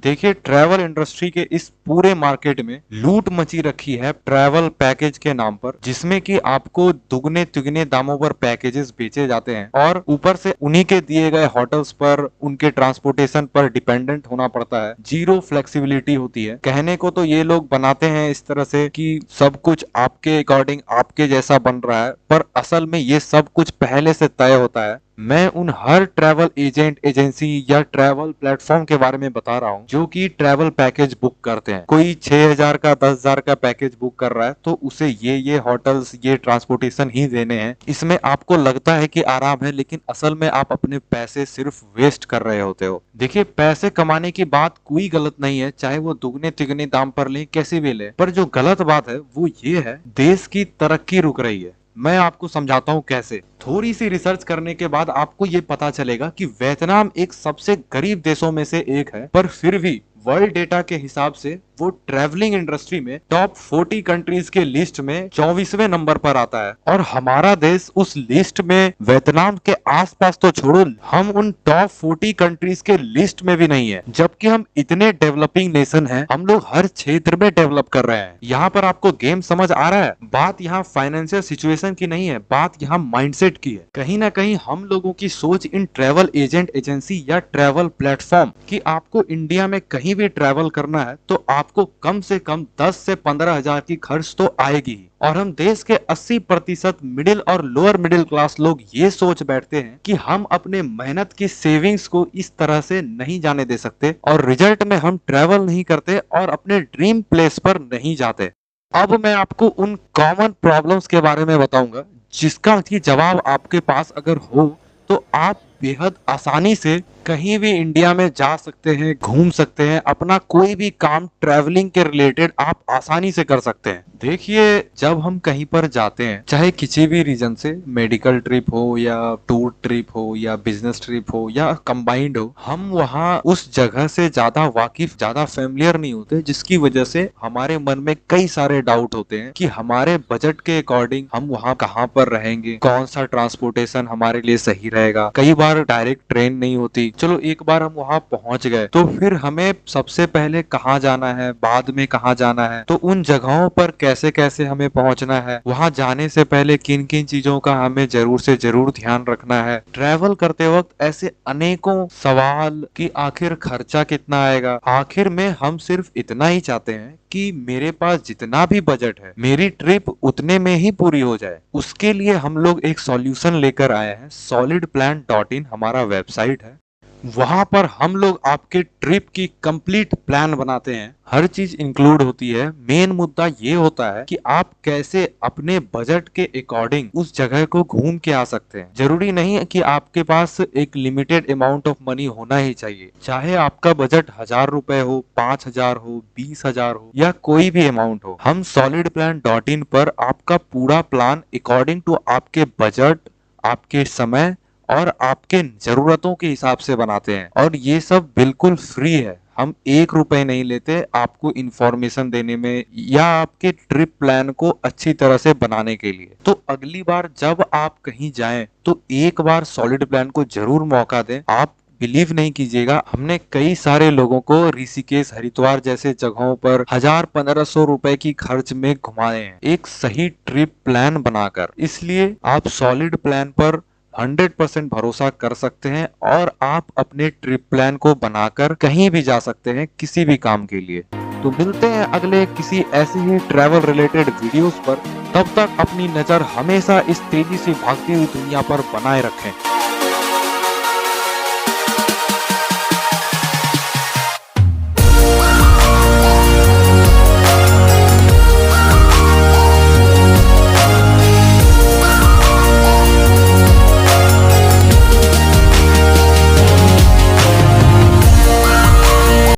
देखिए, travel industry के इस पूरे मार्केट में लूट मची रखी है ट्रैवल पैकेज के नाम पर, जिसमें कि आपको दुगने तिगने दामों पर पैकेजेस बेचे जाते हैं और ऊपर से उन्हीं के दिए गए होटल्स पर, उनके ट्रांसपोर्टेशन पर डिपेंडेंट होना पड़ता है। जीरो फ्लेक्सिबिलिटी होती है। कहने को तो ये लोग बनाते हैं इस तरह से कि सब कुछ आपके अकॉर्डिंग आपके जैसा बन रहा है, पर असल में ये सब कुछ पहले से तय होता है। मैं उन हर ट्रैवल एजेंट, एजेंसी या ट्रैवल प्लेटफॉर्म के बारे में बता रहा हूँ जो कि ट्रैवल पैकेज बुक करते हैं। कोई 6,000 का, 10,000 का पैकेज बुक कर रहा है तो उसे ये होटल्स, ये ट्रांसपोर्टेशन ही देने हैं। इसमें आपको लगता है कि आराम है, लेकिन असल में आप अपने पैसे सिर्फ वेस्ट कर रहे होते हो। देखिए, पैसे कमाने की बात कोई गलत नहीं है, चाहे वो दुगने तिगने दाम पर लें, कैसे भी लें, पर जो गलत बात है वो ये है, देश की तरक्की रुक रही है। मैं आपको समझाता हूँ कैसे। थोड़ी सी रिसर्च करने के बाद आपको ये पता चलेगा कि वियतनाम एक सबसे गरीब देशों में से एक है, पर फिर भी वर्ल्ड डेटा के हिसाब से वो ट्रैवलिंग इंडस्ट्री में टॉप 40 कंट्रीज के लिस्ट में 24वें नंबर पर आता है। और हमारा देश उस लिस्ट में वियतनाम के आसपास तो छोड़ो, हम उन टॉप 40 कंट्रीज के लिस्ट में भी नहीं है, जबकि हम इतने डेवलपिंग नेशन हैं। हम लोग हर क्षेत्र में डेवलप कर रहे हैं। यहाँ पर आपको गेम समझ आ रहा है? बात यहाँ फाइनेंशियल सिचुएशन की नहीं है, बात यहाँ माइंडसेट की है। कहीं ना कहीं हम लोगों की सोच इन ट्रैवल एजेंट, एजेंसी या ट्रैवल प्लेटफॉर्म कि आपको इंडिया में कहीं भी ट्रैवल करना है तो आपको कम से कम 10 से 15,000 की खर्च तो आएगी ही। और हम देश के 80% मिडिल और लोअर मिडिल क्लास लोग ये सोच बैठते हैं कि हम अपने मेहनत की सेविंग्स को इस तरह से नहीं जाने दे सकते, और रिजल्ट में हम ट्रैवल नहीं करते और अपने ड्रीम प्लेस पर नहीं जाते। अब मैं आपको उन कॉमन प्रॉब्लम्स के बारे में बताऊंगा जिसका कि जवाब आपके पास अगर हो तो आप बेहद आसानी से कहीं भी इंडिया में जा सकते हैं, घूम सकते हैं, अपना कोई भी काम ट्रैवलिंग के रिलेटेड आप आसानी से कर सकते हैं। देखिए, जब हम कहीं पर जाते हैं, चाहे किसी भी रीजन से, मेडिकल ट्रिप हो या टूर ट्रिप हो या बिजनेस ट्रिप हो या कंबाइंड हो, हम वहाँ उस जगह से ज्यादा वाकिफ, ज्यादा फेमिलियर नहीं होते, जिसकी वजह से हमारे मन में कई सारे डाउट होते हैं कि हमारे बजट के अकॉर्डिंग हम वहाँ कहाँ पर रहेंगे, कौन सा ट्रांसपोर्टेशन हमारे लिए सही रहेगा। कई बार डायरेक्ट ट्रेन नहीं होती। चलो, एक बार हम वहाँ पहुंच गए तो फिर हमें सबसे पहले कहाँ जाना है, बाद में कहाँ जाना है, तो उन जगहों पर कैसे कैसे हमें पहुंचना है, वहां जाने से पहले किन किन चीजों का हमें जरूर से जरूर ध्यान रखना है। ट्रैवल करते वक्त ऐसे अनेकों सवाल कि आखिर खर्चा कितना आएगा। आखिर में हम सिर्फ इतना ही चाहते हैं कि मेरे पास जितना भी बजट है, मेरी ट्रिप उतने में ही पूरी हो जाए। उसके लिए हम लोग एक सॉल्यूशन लेकर आए हैं। solidplan.in हमारा वेबसाइट है। वहां पर हम लोग आपके ट्रिप की कंप्लीट प्लान बनाते हैं। हर चीज इंक्लूड होती है। मेन मुद्दा ये होता है कि आप कैसे अपने बजट के अकॉर्डिंग उस जगह को घूम के आ सकते हैं। जरूरी नहीं है कि आपके पास एक लिमिटेड अमाउंट ऑफ मनी होना ही चाहिए। चाहे आपका बजट 1,000 रुपए हो, 5,000 हो, 20,000 हो या कोई भी अमाउंट हो, हम solidplan.in पर आपका पूरा प्लान अकॉर्डिंग टू आपके बजट, आपके समय और आपके जरूरतों के हिसाब से बनाते हैं। और ये सब बिल्कुल फ्री है। हम 1 रुपए नहीं लेते आपको इंफॉर्मेशन देने में या आपके ट्रिप प्लान को अच्छी तरह से बनाने के लिए। तो अगली बार जब आप कहीं जाएं तो एक बार सॉलिड प्लान को जरूर मौका दें। आप बिलीव नहीं कीजिएगा, हमने कई सारे लोगों को ऋषिकेश, हरिद्वार जैसे जगहों पर 1,000-1,500 रुपए की खर्च में घुमाए हैं, एक सही ट्रिप प्लान बनाकर। इसलिए आप सॉलिड प्लान पर 100% भरोसा कर सकते हैं और आप अपने ट्रिप प्लान को बनाकर कहीं भी जा सकते हैं, किसी भी काम के लिए। तो मिलते हैं अगले किसी ऐसे ही ट्रैवल रिलेटेड वीडियोस पर। तब तक अपनी नजर हमेशा इस तेजी से भागती हुई दुनिया पर बनाए रखें।